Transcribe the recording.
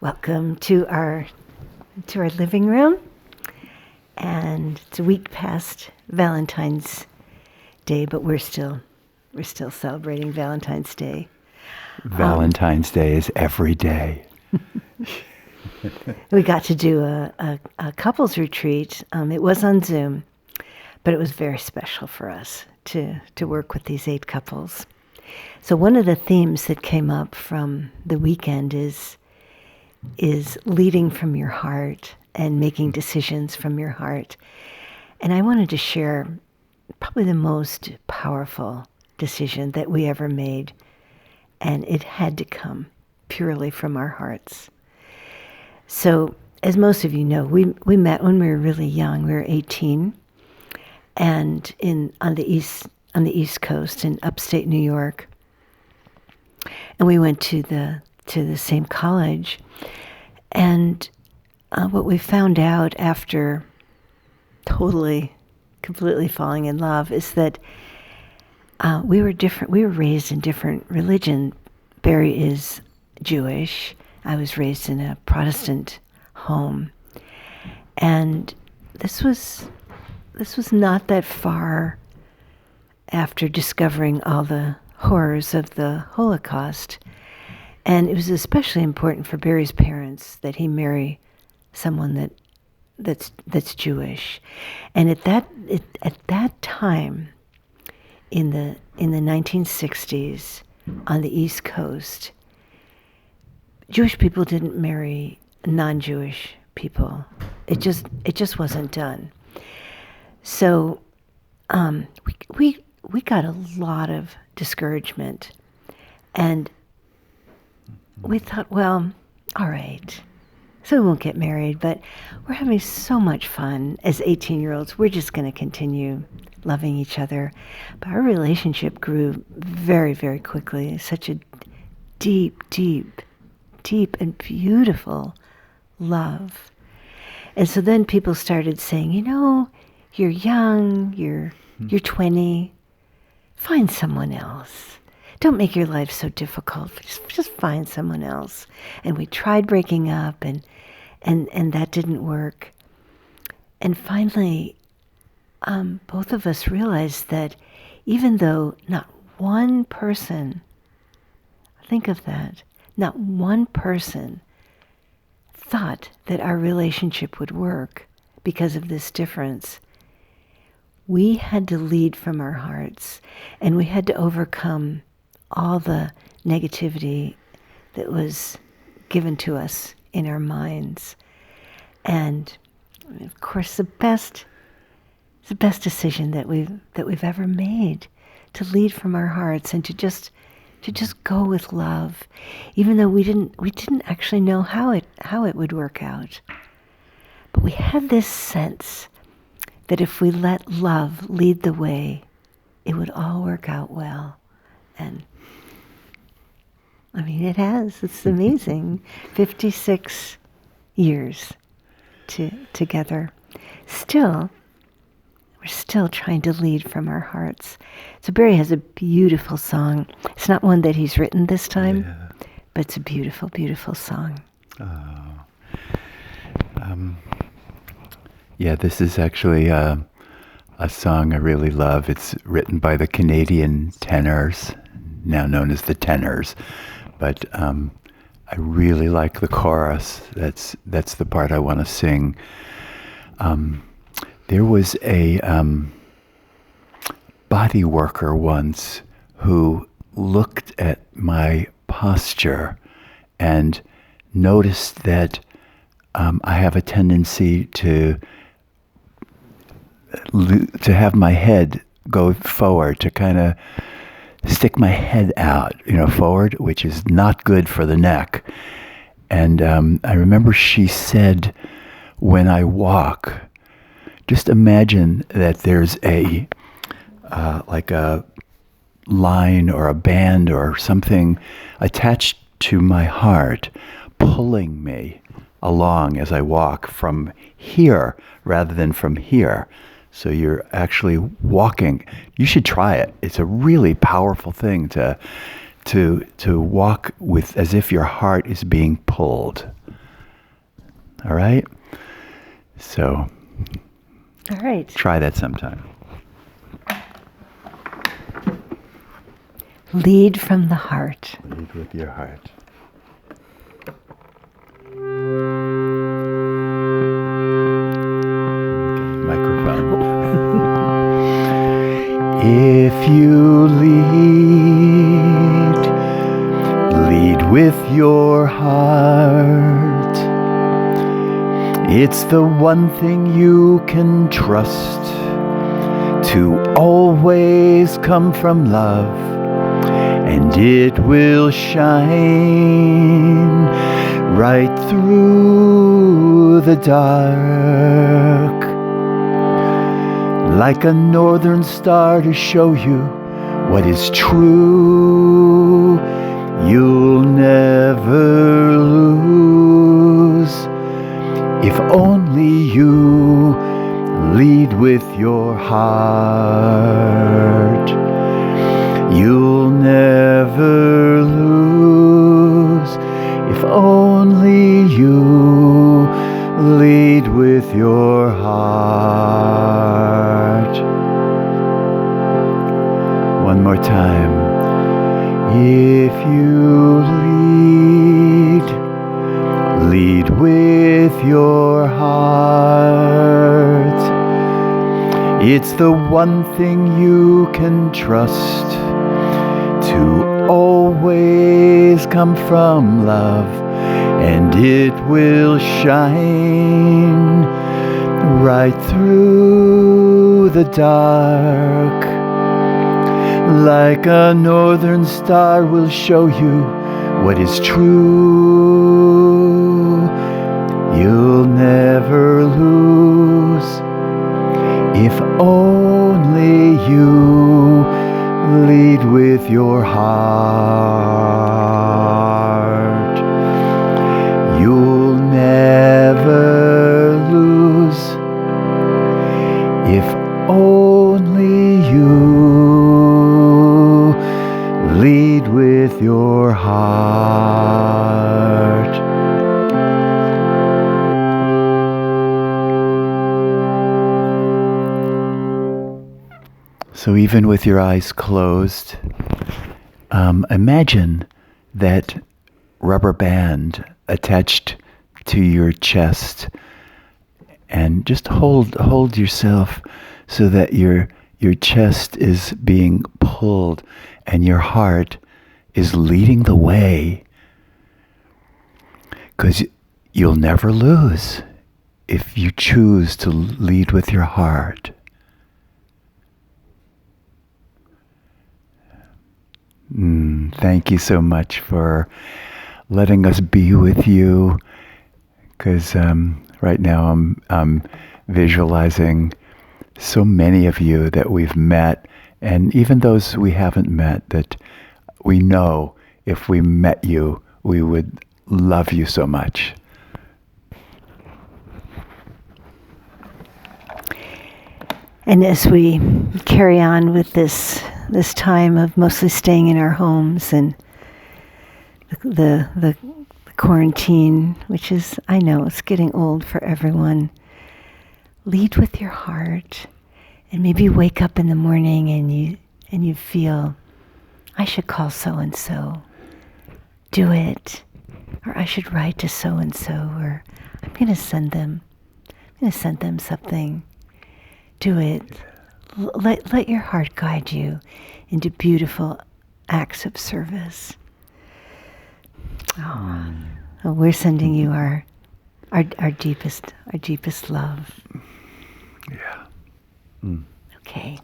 Welcome to our living room, and it's a week past Valentine's Day, but we're still celebrating Valentine's Day. Valentine's Day is every day. We got to do a couples retreat. It was on Zoom, but it was very special for us to work with these 8 couples. So one of the themes that came up from the weekend is leading from your heart and making decisions from your heart. And I wanted to share probably the most powerful decision that we ever made, and it had to come purely from our hearts. So, as most of you know, we met when we were really young. We were 18, and on the East Coast in upstate New York, and we went to the same college. And what we found out after completely falling in love is that we were different. We were raised in different religion. Barry is Jewish. I was raised in a Protestant home. And this was not that far after discovering all the horrors of the Holocaust. And it was especially important for Barry's parents that he marry someone that's Jewish. And at that time, in the 1960s, on the East Coast, Jewish people didn't marry non-Jewish people. It just wasn't done. So we got a lot of discouragement, and we thought, well, all right, so we won't get married, but we're having so much fun as 18-year-olds. We're just going to continue loving each other. But our relationship grew very, very quickly. Such a deep, deep, deep and beautiful love. And so then people started saying, you're young, you're 20, find someone else. Don't make your life so difficult. Just find someone else. And we tried breaking up, and that didn't work. And finally, both of us realized that even though not one person, think of that, not one person thought that our relationship would work because of this difference, we had to lead from our hearts, and we had to overcome all the negativity that was given to us in our minds. And of course, the best decision that we've ever made, to lead from our hearts and to just go with love, even though we didn't actually know how it would work out. But we had this sense that if we let love lead the way, it would all work out well. And I mean, it has. It's amazing. 56 years together. We're still trying to lead from our hearts. So Barry has a beautiful song. It's not one that he's written this time, but it's a beautiful, beautiful song. This is actually a song I really love. It's written by the Canadian Tenors, now known as the Tenors. But I really like the chorus. That's the part I want to sing. There was a body worker once who looked at my posture and noticed that I have a tendency to have my head go forward, to kind of stick my head out, forward, which is not good for the neck. And I remember she said, when I walk, just imagine that there's like a line or a band or something attached to my heart, pulling me along as I walk from here rather than from here. So you're actually walking. You should try it. It's a really powerful thing to walk with as if your heart is being pulled. All right? So, all right. try that sometime. Lead from the heart. Lead with your heart. Microphone. If you lead with your heart. It's the one thing you can trust to always come from love, and it will shine right through the dark, like a northern star to show you what is true. You'll never lose if only you lead with your heart. You'll never lose if only you lead with your heart. One more time. If you lead with your heart. It's the one thing you can trust to always come from love, and it will shine right through the dark, like a northern star will show you what is true. You'll never lose if only you lead with your heart. You'll never lose if only you lead with your heart. So even with your eyes closed, imagine that rubber band attached to your chest, and just hold yourself so that your chest is being pulled and your heart is leading the way, because you'll never lose if you choose to lead with your heart. Thank you so much for letting us be with you, because right now I'm visualizing so many of you that we've met, and even those we haven't met, that we know if we met you, we would love you so much. And as we carry on with this time of mostly staying in our homes and the quarantine, which is, I know it's getting old for everyone, lead with your heart, and maybe wake up in the morning and you feel, I should call so-and-so. Do it. Or I should write to so-and-so, or I'm going to send them something. Do it. Let your heart guide you into beautiful acts of service. Oh, we're sending you our deepest love. Yeah. Okay.